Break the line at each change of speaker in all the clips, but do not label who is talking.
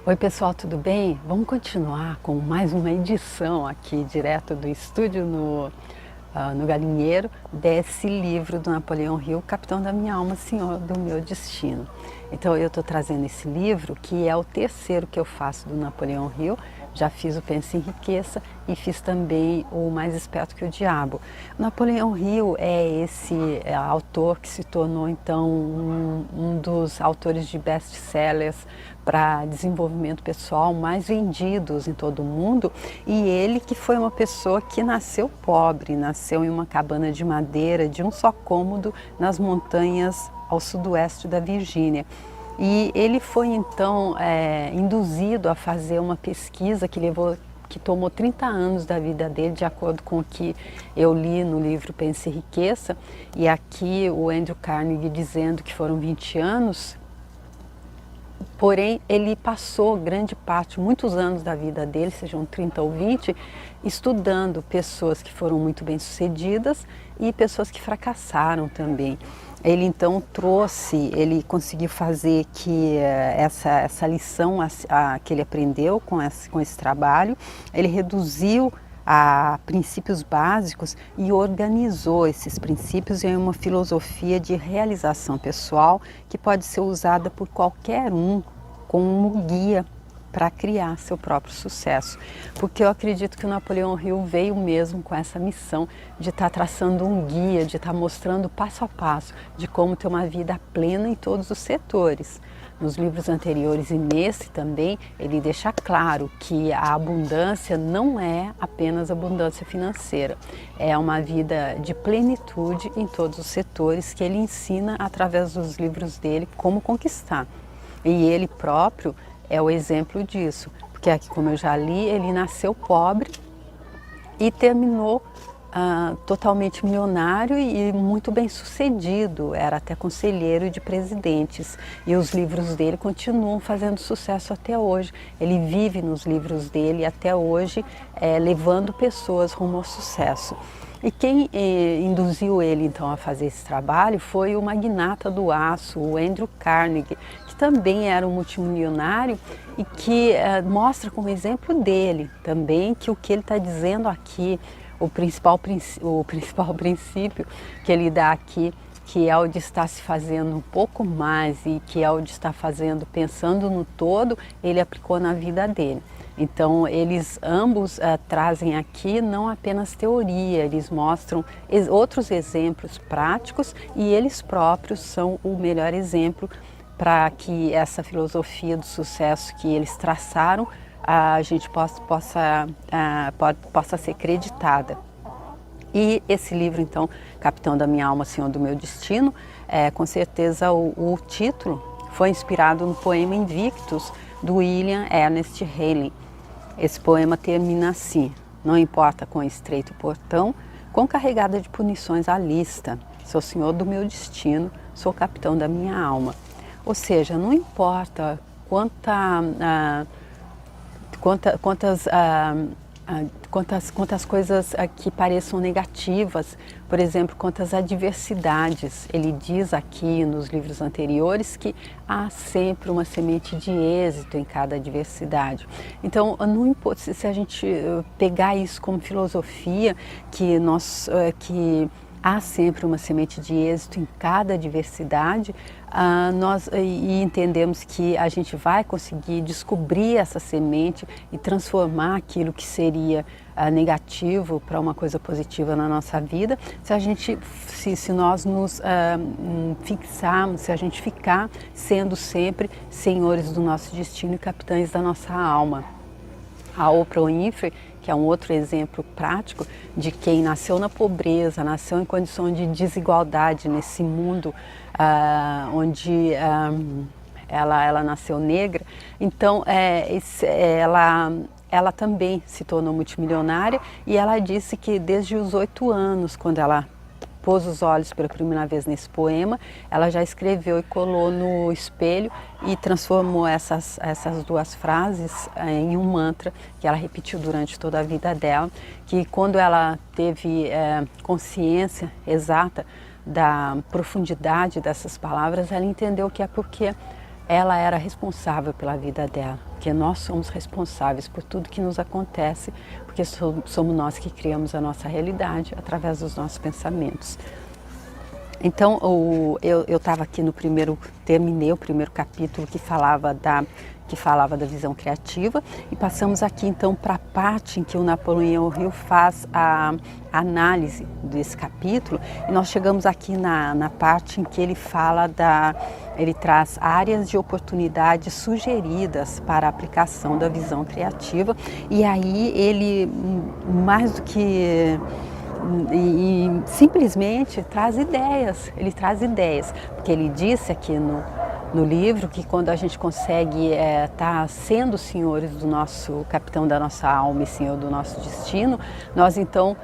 Oi pessoal, tudo bem? Vamos continuar com mais uma edição aqui direto do estúdio no Galinheiro desse livro do Napoleão Hill, Capitão da Minha Alma, Senhor do Meu Destino. Então eu estou trazendo esse livro que é o terceiro que eu faço do Napoleão Hill. Já fiz o Pense e Enriqueça e fiz também o Mais Esperto que o Diabo. O Napoleão Hill é esse autor que se tornou então um dos autores de best-sellers para desenvolvimento pessoal mais vendidos em todo o mundo, e ele que foi uma pessoa que nasceu pobre, nasceu em uma cabana de madeira de um só cômodo nas montanhas ao sudoeste da Virgínia. E ele foi então induzido a fazer uma pesquisa que tomou 30 anos da vida dele, de acordo com o que eu li no livro Pense e Enriqueça, e aqui o Andrew Carnegie dizendo que foram 20 anos, porém ele passou grande parte, muitos anos da vida dele, sejam 30 ou 20, estudando pessoas que foram muito bem-sucedidas e pessoas que fracassaram também. Ele então ele conseguiu fazer que essa lição que ele aprendeu com esse trabalho, ele reduziu a princípios básicos e organizou esses princípios em uma filosofia de realização pessoal que pode ser usada por qualquer um como guia para criar seu próprio sucesso. Porque eu acredito que o Napoleão Hill veio mesmo com essa missão de estar traçando um guia, de estar mostrando passo a passo de como ter uma vida plena em todos os setores. Nos livros anteriores e nesse também, ele deixa claro que a abundância não é apenas abundância financeira, é uma vida de plenitude em todos os setores que ele ensina através dos livros dele como conquistar. E ele próprio é o exemplo disso, porque aqui, como eu já li, ele nasceu pobre e terminou totalmente milionário e muito bem sucedido, era até conselheiro de presidentes, e os livros dele continuam fazendo sucesso até hoje. Ele vive nos livros dele até hoje, levando pessoas rumo ao sucesso. E quem induziu ele então a fazer esse trabalho foi o magnata do aço, o Andrew Carnegie, que também era um multimilionário e que mostra como exemplo dele também que o que ele está dizendo aqui, o principal princípio que ele dá aqui, que é o de estar se fazendo um pouco mais e que é o de estar fazendo pensando no todo, ele aplicou na vida dele. Então eles ambos trazem aqui não apenas teoria, eles mostram outros exemplos práticos e eles próprios são o melhor exemplo para que essa filosofia do sucesso que eles traçaram a gente possa ser creditada. E esse livro, então, Capitão da Minha Alma, Senhor do Meu Destino, com certeza o título foi inspirado no poema Invictus, do William Ernest Henley. Esse poema termina assim: não importa quão estreito o portão, quão carregada de punições a lista, sou senhor do meu destino, sou capitão da minha alma. Ou seja, não importa quantas coisas que pareçam negativas, por exemplo, quantas adversidades. Ele diz aqui nos livros anteriores que há sempre uma semente de êxito em cada adversidade. Então, não importa se a gente pegar isso como filosofia, que há sempre uma semente de êxito em cada adversidade, e entendemos que a gente vai conseguir descobrir essa semente e transformar aquilo que seria negativo para uma coisa positiva na nossa vida, se nós nos fixarmos, se a gente ficar sendo sempre senhores do nosso destino e capitães da nossa alma. A Oprah Winfrey, que é um outro exemplo prático de quem nasceu na pobreza, nasceu em condições de desigualdade nesse mundo onde ela nasceu negra. Então, ela também se tornou multimilionária e ela disse que desde os 8 anos, quando ela pôs os olhos pela primeira vez nesse poema, ela já escreveu e colou no espelho e transformou essas duas frases em um mantra que ela repetiu durante toda a vida dela, que quando ela teve consciência exata da profundidade dessas palavras, ela entendeu que é porque ela era responsável pela vida dela, porque nós somos responsáveis por tudo que nos acontece, porque somos nós que criamos a nossa realidade através dos nossos pensamentos. Então, eu estava aqui terminei o primeiro capítulo que falava da visão criativa, e passamos aqui então para a parte em que o Napoleão Hill faz a análise desse capítulo, e nós chegamos aqui na parte em que ele fala ele traz áreas de oportunidade sugeridas para a aplicação da visão criativa, e aí ele, mais do que simplesmente traz ideias, porque ele disse aqui no livro que quando a gente consegue estar sendo senhores do nosso capitão da nossa alma e senhor do nosso destino, nós então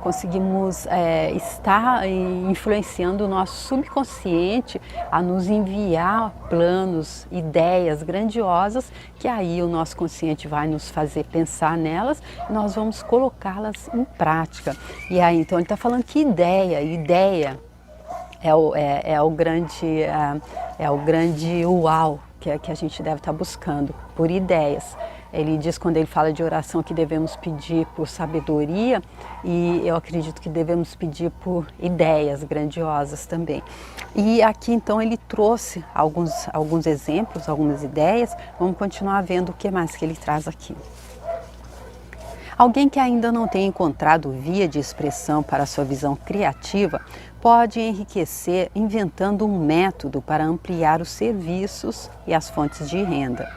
conseguimos estar influenciando o nosso subconsciente a nos enviar planos, ideias grandiosas, que aí o nosso consciente vai nos fazer pensar nelas e nós vamos colocá-las em prática. E aí então ele está falando que ideia é o grande uau que a gente deve estar buscando, por ideias. Ele diz, quando ele fala de oração, que devemos pedir por sabedoria, e eu acredito que devemos pedir por ideias grandiosas também. E aqui então ele trouxe alguns exemplos, algumas ideias. Vamos continuar vendo o que mais que ele traz aqui. Alguém que ainda não tenha encontrado via de expressão para a sua visão criativa pode enriquecer inventando um método para ampliar os serviços e as fontes de renda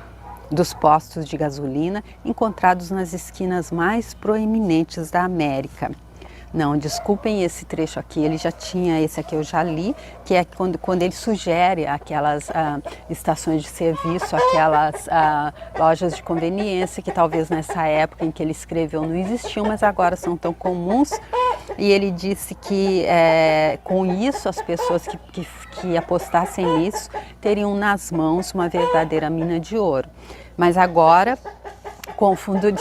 dos postos de gasolina encontrados nas esquinas mais proeminentes da América. Não, desculpem esse trecho aqui, ele já tinha, esse aqui eu já li, que é quando ele sugere aquelas estações de serviço, aquelas lojas de conveniência que talvez nessa época em que ele escreveu não existiam, mas agora são tão comuns. E ele disse que com isso as pessoas que apostassem nisso teriam nas mãos uma verdadeira mina de ouro. Mas agora, com o fundo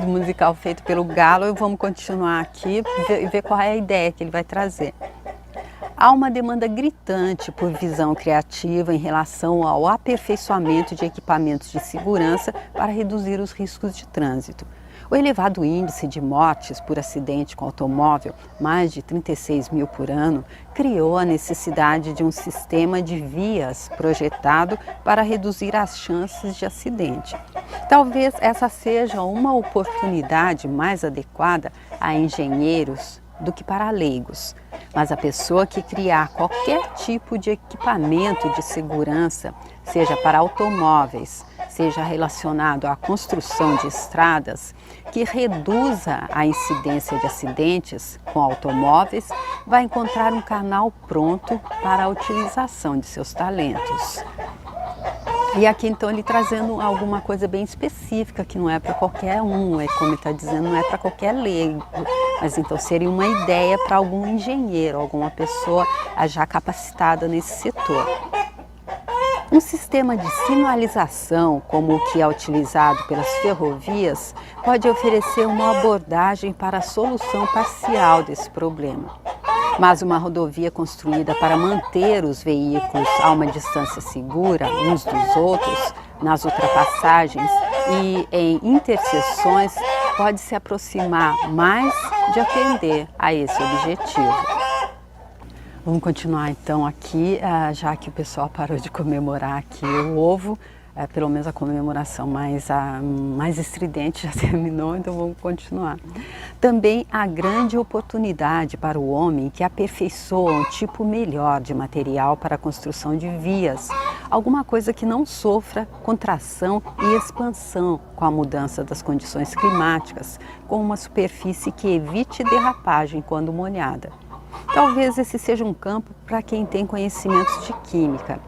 musical feito pelo Galo, vamos continuar aqui e ver qual é a ideia que ele vai trazer. Há uma demanda gritante por visão criativa em relação ao aperfeiçoamento de equipamentos de segurança para reduzir os riscos de trânsito. O elevado índice de mortes por acidente com automóvel, mais de 36 mil por ano, criou a necessidade de um sistema de vias projetado para reduzir as chances de acidente. Talvez essa seja uma oportunidade mais adequada a engenheiros do que para leigos, mas a pessoa que criar qualquer tipo de equipamento de segurança, seja para automóveis, seja relacionado à construção de estradas, que reduza a incidência de acidentes com automóveis, vai encontrar um canal pronto para a utilização de seus talentos. E aqui então ele trazendo alguma coisa bem específica, que não é para qualquer um, como ele está dizendo, não é para qualquer leigo, mas então seria uma ideia para algum engenheiro, alguma pessoa já capacitada nesse setor. Um sistema de sinalização, como o que é utilizado pelas ferrovias, pode oferecer uma abordagem para a solução parcial desse problema. Mas uma rodovia construída para manter os veículos a uma distância segura uns dos outros, nas ultrapassagens e em interseções, pode se aproximar mais de atender a esse objetivo. Vamos continuar então aqui, já que o pessoal parou de comemorar aqui o ovo, pelo menos a comemoração mais estridente já terminou, então vamos continuar. Também há grande oportunidade para o homem que aperfeiçoa um tipo melhor de material para a construção de vias, alguma coisa que não sofra contração e expansão com a mudança das condições climáticas, com uma superfície que evite derrapagem quando molhada. Talvez esse seja um campo para quem tem conhecimentos de química.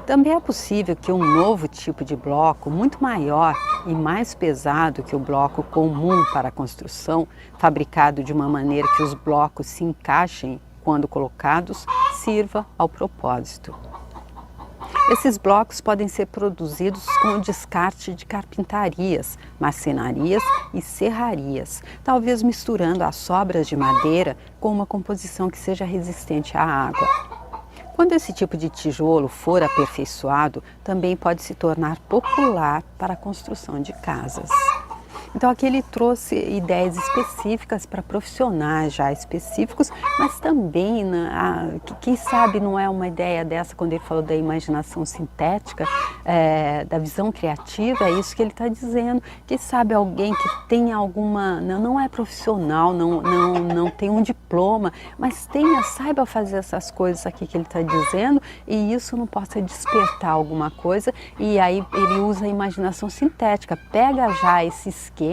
Também é possível que um novo tipo de bloco, muito maior e mais pesado que o bloco comum para a construção, fabricado de uma maneira que os blocos se encaixem quando colocados, sirva ao propósito. Esses blocos podem ser produzidos com o descarte de carpintarias, marcenarias e serrarias, talvez misturando as sobras de madeira com uma composição que seja resistente à água. Quando esse tipo de tijolo for aperfeiçoado, também pode se tornar popular para a construção de casas. Então aqui ele trouxe ideias específicas para profissionais já específicos, mas também, quem sabe não é uma ideia dessa quando ele falou da imaginação sintética, da visão criativa, é isso que ele está dizendo. Quem sabe alguém que tenha alguma, não é profissional, não tem um diploma, mas saiba fazer essas coisas aqui que ele está dizendo, e isso não possa despertar alguma coisa, e aí ele usa a imaginação sintética, pega já esse esquema,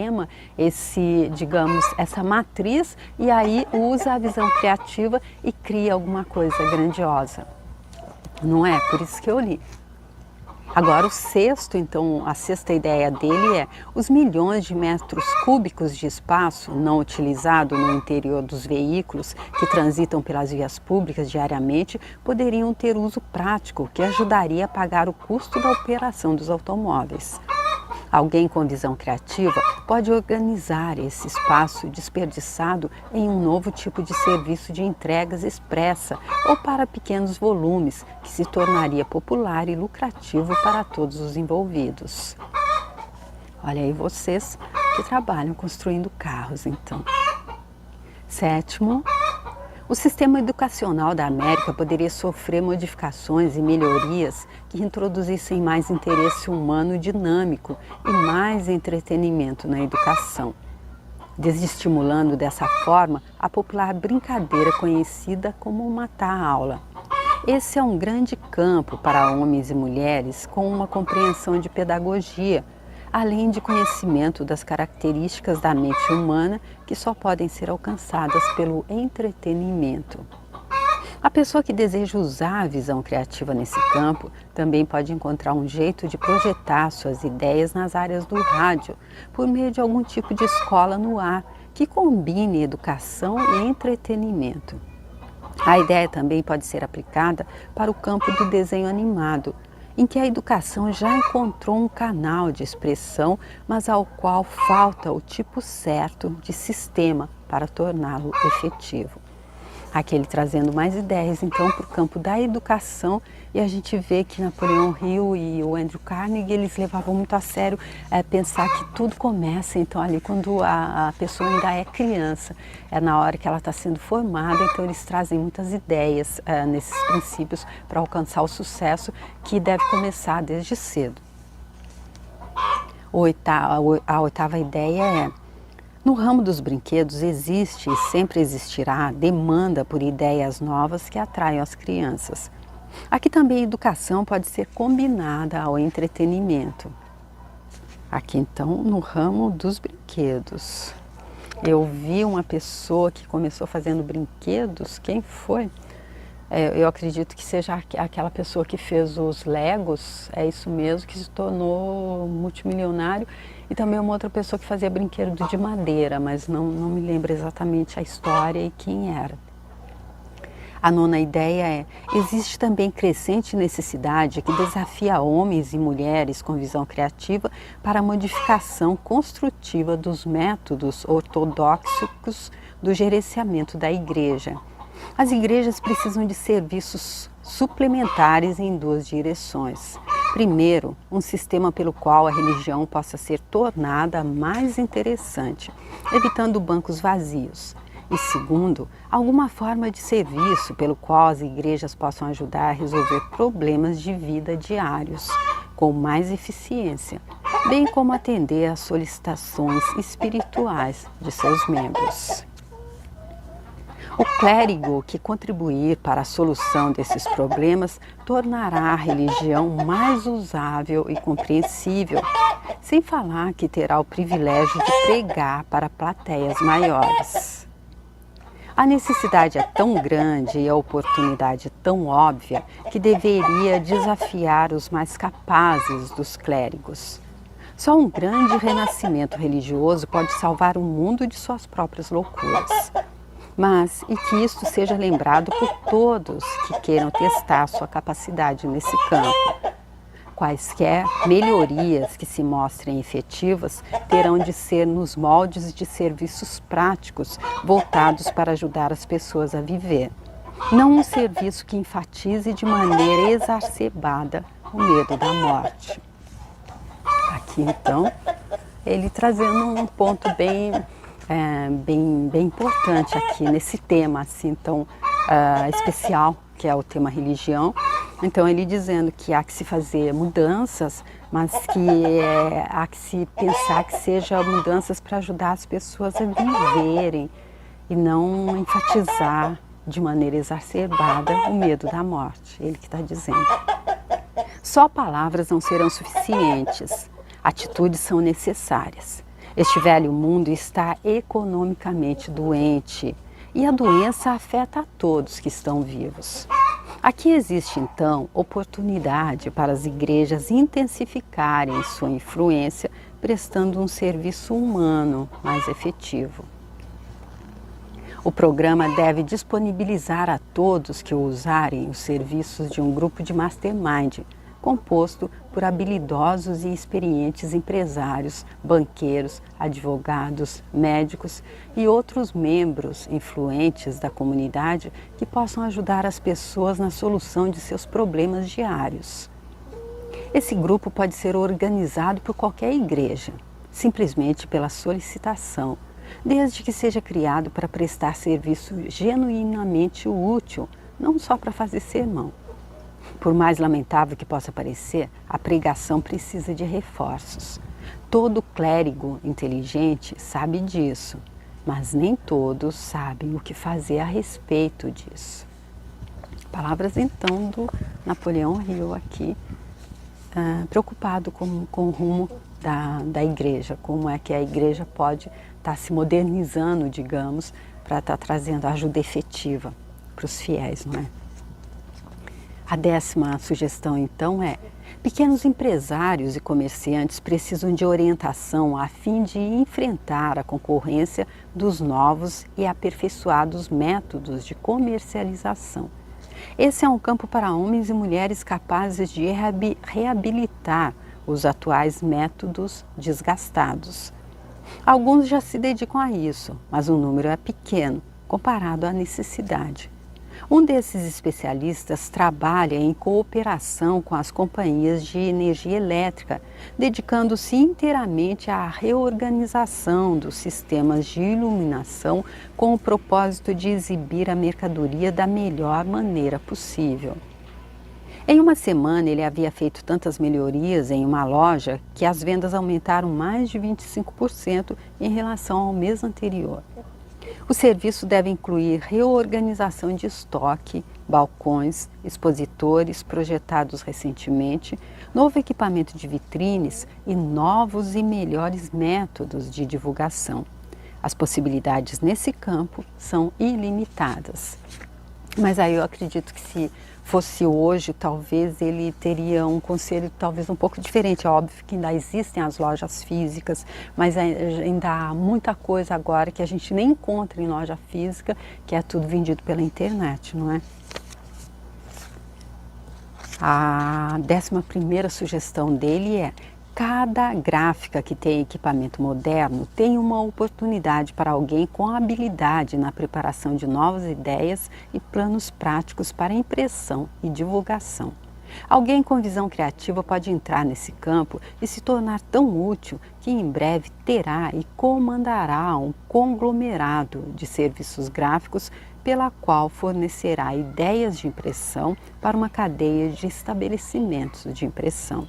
digamos, essa matriz, e aí usa a visão criativa e cria alguma coisa grandiosa. Não é? Por isso que eu li. Agora a sexta ideia dele é: os milhões de metros cúbicos de espaço não utilizado no interior dos veículos que transitam pelas vias públicas diariamente poderiam ter uso prático que ajudaria a pagar o custo da operação dos automóveis. Alguém com visão criativa pode organizar esse espaço desperdiçado em um novo tipo de serviço de entregas expressa ou para pequenos volumes, que se tornaria popular e lucrativo para todos os envolvidos. Olha aí vocês que trabalham construindo carros, então. Sétimo, o sistema educacional da América poderia sofrer modificações e melhorias que introduzissem mais interesse humano dinâmico e mais entretenimento na educação, desestimulando dessa forma a popular brincadeira conhecida como matar-aula. Esse é um grande campo para homens e mulheres com uma compreensão de pedagogia, além de conhecimento das características da mente humana que só podem ser alcançadas pelo entretenimento. A pessoa que deseja usar a visão criativa nesse campo também pode encontrar um jeito de projetar suas ideias nas áreas do rádio, por meio de algum tipo de escola no ar, que combine educação e entretenimento. A ideia também pode ser aplicada para o campo do desenho animado, em que a educação já encontrou um canal de expressão, mas ao qual falta o tipo certo de sistema para torná-lo efetivo. Aqui ele trazendo mais ideias então para o campo da educação, e a gente vê que Napoleão Hill e o Andrew Carnegie, eles levavam muito a sério pensar que tudo começa então ali quando a pessoa ainda é criança, é na hora que ela está sendo formada. Então eles trazem muitas ideias nesses princípios para alcançar o sucesso, que deve começar desde cedo. A oitava ideia é: no ramo dos brinquedos existe e sempre existirá demanda por ideias novas que atraiam as crianças. Aqui também a educação pode ser combinada ao entretenimento. Aqui então no ramo dos brinquedos. Eu vi uma pessoa que começou fazendo brinquedos, quem foi? Eu acredito que seja aquela pessoa que fez os Legos, é isso mesmo, que se tornou multimilionário, e também uma outra pessoa que fazia brinquedo de madeira, mas não me lembro exatamente a história e quem era. A nona ideia é: existe também crescente necessidade que desafia homens e mulheres com visão criativa para a modificação construtiva dos métodos ortodoxos do gerenciamento da igreja. As igrejas precisam de serviços suplementares em duas direções. Primeiro, um sistema pelo qual a religião possa ser tornada mais interessante, evitando bancos vazios. E segundo, alguma forma de serviço pelo qual as igrejas possam ajudar a resolver problemas de vida diários com mais eficiência, bem como atender às solicitações espirituais de seus membros. O clérigo que contribuir para a solução desses problemas tornará a religião mais usável e compreensível, sem falar que terá o privilégio de pregar para plateias maiores. A necessidade é tão grande e a oportunidade tão óbvia que deveria desafiar os mais capazes dos clérigos. Só um grande renascimento religioso pode salvar o mundo de suas próprias loucuras. Mas, e que isto seja lembrado por todos que queiram testar sua capacidade nesse campo. Quaisquer melhorias que se mostrem efetivas terão de ser nos moldes de serviços práticos voltados para ajudar as pessoas a viver. Não um serviço que enfatize de maneira exacerbada o medo da morte. Aqui então, ele trazendo um ponto bem importante aqui nesse tema assim tão especial, que é o tema religião. Então ele dizendo que há que se fazer mudanças, mas que há que se pensar que seja mudanças para ajudar as pessoas a viverem e não enfatizar de maneira exacerbada o medo da morte. Ele que está dizendo. Só palavras não serão suficientes, atitudes são necessárias. Este velho mundo está economicamente doente e a doença afeta a todos que estão vivos. Aqui existe então oportunidade para as igrejas intensificarem sua influência, prestando um serviço humano mais efetivo. O programa deve disponibilizar a todos que usarem os serviços de um grupo de mastermind, composto por habilidosos e experientes empresários, banqueiros, advogados, médicos e outros membros influentes da comunidade que possam ajudar as pessoas na solução de seus problemas diários. Esse grupo pode ser organizado por qualquer igreja, simplesmente pela solicitação, desde que seja criado para prestar serviço genuinamente útil, não só para fazer sermão. Por mais lamentável que possa parecer, a pregação precisa de reforços. Todo clérigo inteligente sabe disso, mas nem todos sabem o que fazer a respeito disso. Palavras então do Napoleão Hill aqui, preocupado com o rumo da igreja, como é que a igreja pode estar se modernizando, digamos, para estar trazendo ajuda efetiva para os fiéis, não é? A 10ª sugestão, então, é: pequenos empresários e comerciantes precisam de orientação a fim de enfrentar a concorrência dos novos e aperfeiçoados métodos de comercialização. Esse é um campo para homens e mulheres capazes de reabilitar os atuais métodos desgastados. Alguns já se dedicam a isso, mas o número é pequeno comparado à necessidade. Um desses especialistas trabalha em cooperação com as companhias de energia elétrica, dedicando-se inteiramente à reorganização dos sistemas de iluminação com o propósito de exibir a mercadoria da melhor maneira possível. Em uma semana, ele havia feito tantas melhorias em uma loja que as vendas aumentaram mais de 25% em relação ao mês anterior. O serviço deve incluir reorganização de estoque, balcões, expositores projetados recentemente, novo equipamento de vitrines e novos e melhores métodos de divulgação. As possibilidades nesse campo são ilimitadas. Mas aí eu acredito que se fosse hoje, talvez ele teria um conselho talvez um pouco diferente. É óbvio que ainda existem as lojas físicas, mas ainda há muita coisa agora que a gente nem encontra em loja física, que é tudo vendido pela internet, não é? A 11ª sugestão dele é: cada gráfica que tem equipamento moderno tem uma oportunidade para alguém com habilidade na preparação de novas ideias e planos práticos para impressão e divulgação. Alguém com visão criativa pode entrar nesse campo e se tornar tão útil que em breve terá e comandará um conglomerado de serviços gráficos pela qual fornecerá ideias de impressão para uma cadeia de estabelecimentos de impressão.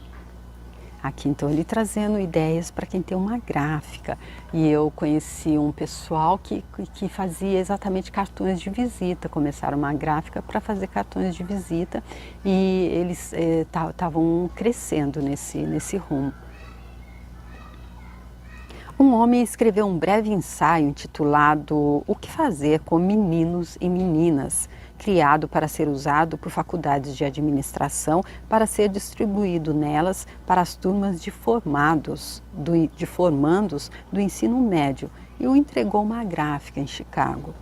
Aqui então ele trazendo ideias para quem tem uma gráfica, e eu conheci um pessoal que fazia exatamente cartões de visita, começaram uma gráfica para fazer cartões de visita e eles estavam crescendo nesse rumo. Um homem escreveu um breve ensaio intitulado O que fazer com meninos e meninas, criado para ser usado por faculdades de administração para ser distribuído nelas para as turmas de formandos do ensino médio, e o entregou uma gráfica em Chicago.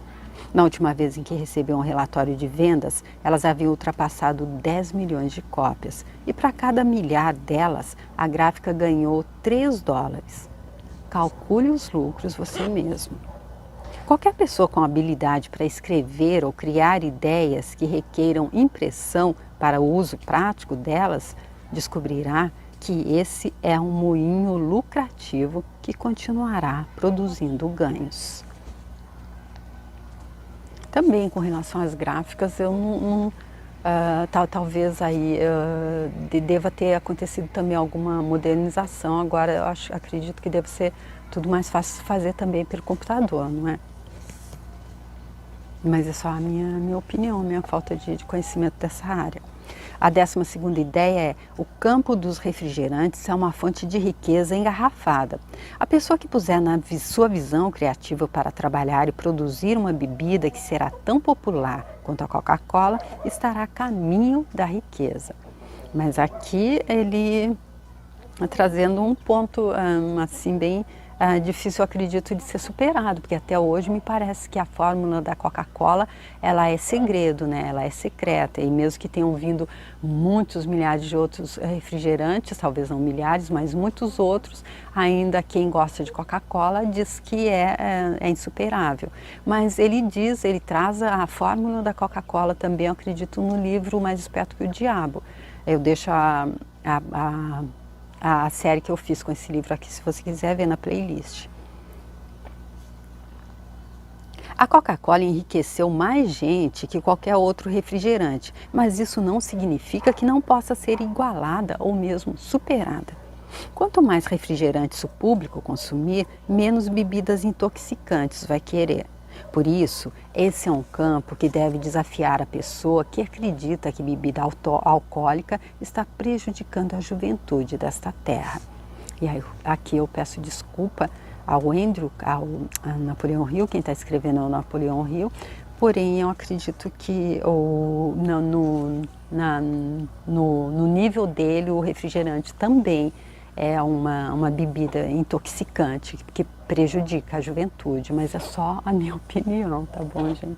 Na última vez em que recebeu um relatório de vendas, elas haviam ultrapassado 10 milhões de cópias e para cada milhar delas a gráfica ganhou $3. Calcule os lucros você mesmo. Qualquer pessoa com habilidade para escrever ou criar ideias que requeiram impressão para o uso prático delas, descobrirá que esse é um moinho lucrativo que continuará produzindo ganhos. Também com relação às gráficas, eu talvez aí deva ter acontecido também alguma modernização. Agora eu acredito que deve ser tudo mais fácil de fazer também pelo computador, não é? Mas é só a minha opinião, minha falta de conhecimento dessa área. A 12ª ideia é: o campo dos refrigerantes é uma fonte de riqueza engarrafada. A pessoa que puser na sua visão criativa para trabalhar e produzir uma bebida que será tão popular quanto a Coca-Cola, estará a caminho da riqueza. Mas aqui ele trazendo um ponto assim bem difícil, eu acredito, de ser superado, porque até hoje me parece que a fórmula da Coca-Cola ela é segredo, né? Ela é secreta, e mesmo que tenham vindo muitos milhares de outros refrigerantes, talvez não milhares, mas muitos outros, ainda quem gosta de Coca-Cola diz que é insuperável. Mas ele traz a fórmula da Coca-Cola também, eu acredito, no livro Mais Esperto que o Diabo. Eu deixo a série que eu fiz com esse livro aqui, se você quiser ver na playlist. A Coca-Cola enriqueceu mais gente que qualquer outro refrigerante, mas isso não significa que não possa ser igualada ou mesmo superada. Quanto mais refrigerantes o público consumir, menos bebidas intoxicantes vai querer. Por isso, esse é um campo que deve desafiar a pessoa que acredita que bebida alcoólica está prejudicando a juventude desta terra. E aí, aqui eu peço desculpa ao Napoleão Hill, quem está escrevendo é o Napoleão Hill, porém eu acredito que no nível dele o refrigerante também é uma bebida intoxicante que prejudica a juventude, mas é só a minha opinião, tá bom, gente?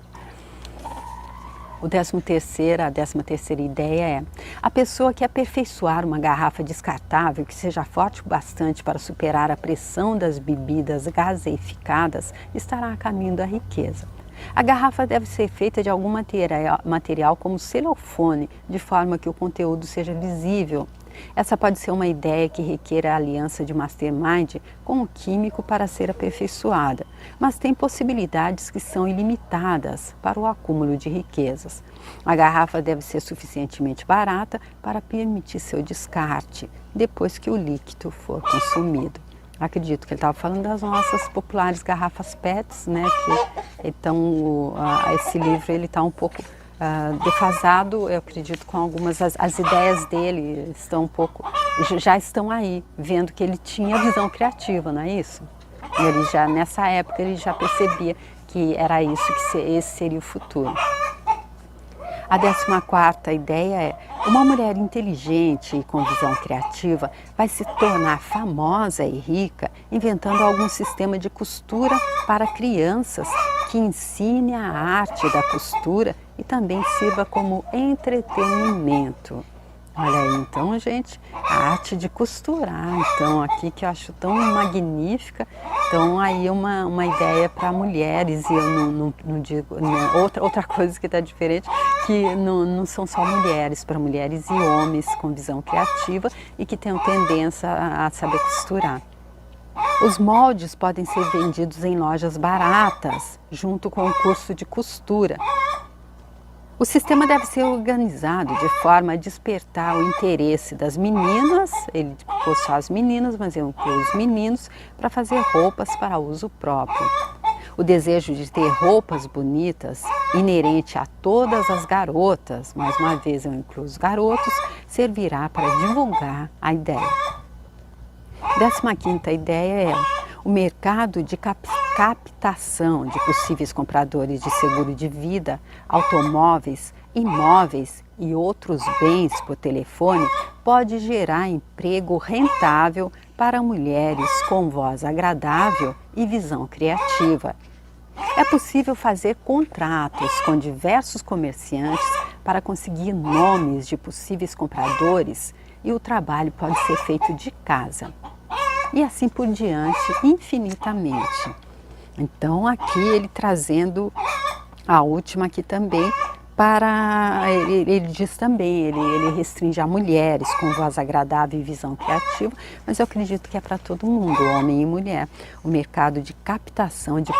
A 13ª ideia é: a pessoa que aperfeiçoar uma garrafa descartável que seja forte o bastante para superar a pressão das bebidas gaseificadas estará a caminho da riqueza. A garrafa deve ser feita de algum material como celofane, de forma que o conteúdo seja visível. Essa pode ser uma ideia que requer a aliança de mastermind com o químico para ser aperfeiçoada, mas tem possibilidades que são ilimitadas para o acúmulo de riquezas. A garrafa deve ser suficientemente barata para permitir seu descarte, depois que o líquido for consumido. Acredito que ele estava falando das nossas populares garrafas PETs, né? Então, esse livro ele está um pouco defasado, eu acredito, com algumas as ideias dele estão um pouco, já estão aí, vendo que ele tinha visão criativa, não é isso? Ele já, nessa época, ele já percebia que era isso, que esse seria o futuro. A 14ª ideia é: uma mulher inteligente e com visão criativa vai se tornar famosa e rica inventando algum sistema de costura para crianças que ensine a arte da costura e também sirva como entretenimento. Olha aí, então, gente, a arte de costurar, então, aqui que eu acho tão magnífica. Então, aí uma ideia para mulheres, e eu não digo, né, outra coisa que está diferente, que não são só mulheres, para mulheres e homens com visão criativa e que tenham tendência a saber costurar. Os moldes podem ser vendidos em lojas baratas, junto com o curso de costura. O sistema deve ser organizado de forma a despertar o interesse das meninas, ele pôs só as meninas, mas eu incluo os meninos, para fazer roupas para uso próprio. O desejo de ter roupas bonitas, inerente a todas as garotas, mais uma vez eu incluo os garotos, servirá para divulgar a ideia. 15ª ideia é: o mercado de captação de possíveis compradores de seguro de vida, automóveis, imóveis e outros bens por telefone pode gerar emprego rentável para mulheres com voz agradável e visão criativa. É possível fazer contratos com diversos comerciantes para conseguir nomes de possíveis compradores, e o trabalho pode ser feito de casa. E assim por diante, infinitamente. Então aqui ele trazendo a última aqui também, para ele diz também, ele restringe a mulheres com voz agradável e visão criativa, mas eu acredito que é para todo mundo, homem e mulher. O mercado de captação de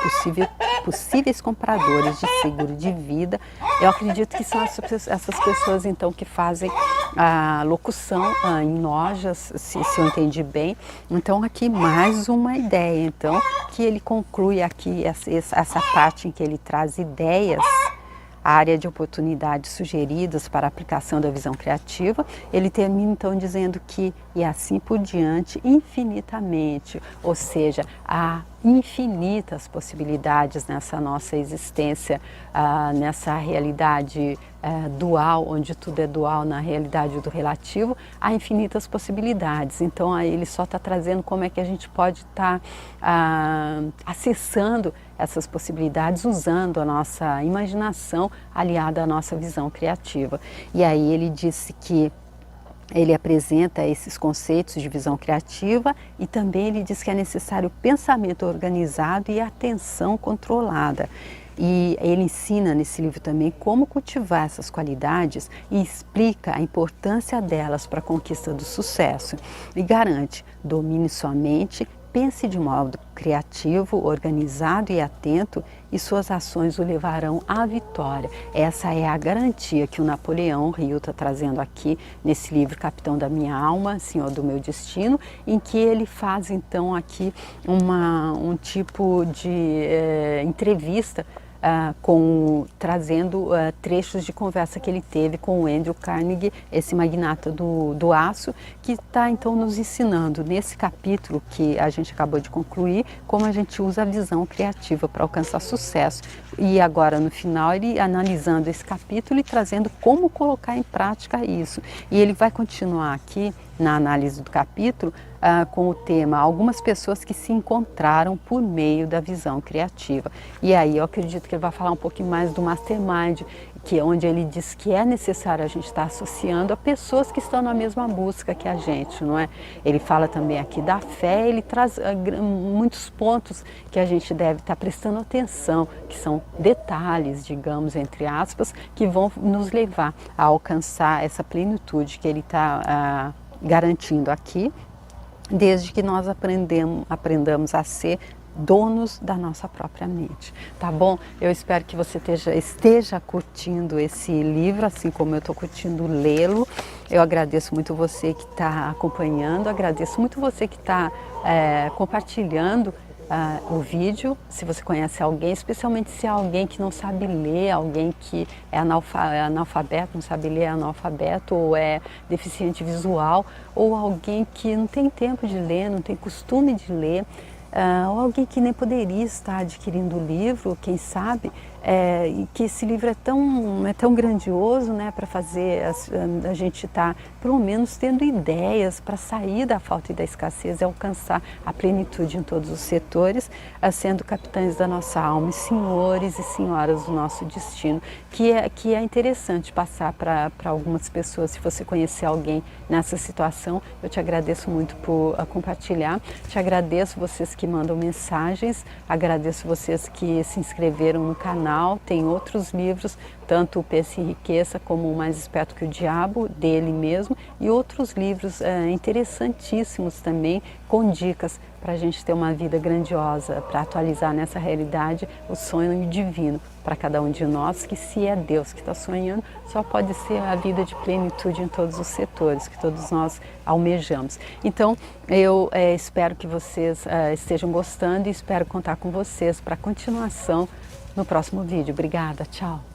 possíveis compradores de seguro de vida, eu acredito que são essas pessoas então que fazem a locução em lojas, se eu entendi bem. Então aqui mais uma ideia, então, que ele conclui aqui essa parte em que ele traz ideias, a área de oportunidades sugeridas para a aplicação da visão criativa. Ele termina então dizendo que, e assim por diante, infinitamente, ou seja, há infinitas possibilidades nessa nossa existência, nessa realidade dual, onde tudo é dual na realidade do relativo, há infinitas possibilidades. Então aí ele só está trazendo como é que a gente pode estar acessando essas possibilidades usando a nossa imaginação aliada à nossa visão criativa. E aí ele disse que ele apresenta esses conceitos de visão criativa e também ele diz que é necessário pensamento organizado e atenção controlada. E ele ensina nesse livro também como cultivar essas qualidades e explica a importância delas para a conquista do sucesso. E garante: domine sua mente, pense de modo criativo, organizado e atento, e suas ações o levarão à vitória. Essa é a garantia que o Napoleão Hill está trazendo aqui nesse livro Capitão da Minha Alma, Senhor do Meu Destino, em que ele faz então aqui um tipo de entrevista trazendo trechos de conversa que ele teve com o Andrew Carnegie, esse magnata do aço, que está então nos ensinando nesse capítulo que a gente acabou de concluir, como a gente usa a visão criativa para alcançar sucesso. E agora no final ele analisando esse capítulo e trazendo como colocar em prática isso. E ele vai continuar aqui na análise do capítulo com o tema algumas pessoas que se encontraram por meio da visão criativa. E aí eu acredito que ele vai falar um pouquinho mais do Mastermind, que é onde ele diz que é necessário a gente estar associando a pessoas que estão na mesma busca que a gente, não é? Ele fala também aqui da fé, ele traz muitos pontos que a gente deve estar prestando atenção, que são detalhes, digamos, entre aspas, que vão nos levar a alcançar essa plenitude que ele está garantindo aqui, desde que nós aprendamos a ser donos da nossa própria mente, tá bom? Eu espero que você esteja curtindo esse livro, assim como eu estou curtindo lê-lo. Eu agradeço muito você que está acompanhando, agradeço muito você que está compartilhando o vídeo, se você conhece alguém, especialmente se é alguém que não sabe ler, alguém que é analfabeto, não sabe ler, é analfabeto ou é deficiente visual, ou alguém que não tem tempo de ler, não tem costume de ler, ou alguém que nem poderia estar adquirindo o livro, quem sabe, e que esse livro é tão grandioso, né, para fazer a gente estar pelo menos tendo ideias para sair da falta e da escassez e alcançar a plenitude em todos os setores, sendo capitães da nossa alma e senhores e senhoras do nosso destino, que é interessante passar para algumas pessoas. Se você conhecer alguém nessa situação, eu te agradeço muito por compartilhar, te agradeço vocês que mandam mensagens, agradeço vocês que se inscreveram no canal. Tem outros livros, tanto o Pense e Enriqueça como o Mais Esperto que o Diabo, dele mesmo, e outros livros interessantíssimos também, com dicas para a gente ter uma vida grandiosa, para atualizar nessa realidade o sonho divino para cada um de nós, que se é Deus que está sonhando, só pode ser a vida de plenitude em todos os setores, que todos nós almejamos. Então, eu espero que vocês estejam gostando e espero contar com vocês para a continuação no próximo vídeo. Obrigada, tchau!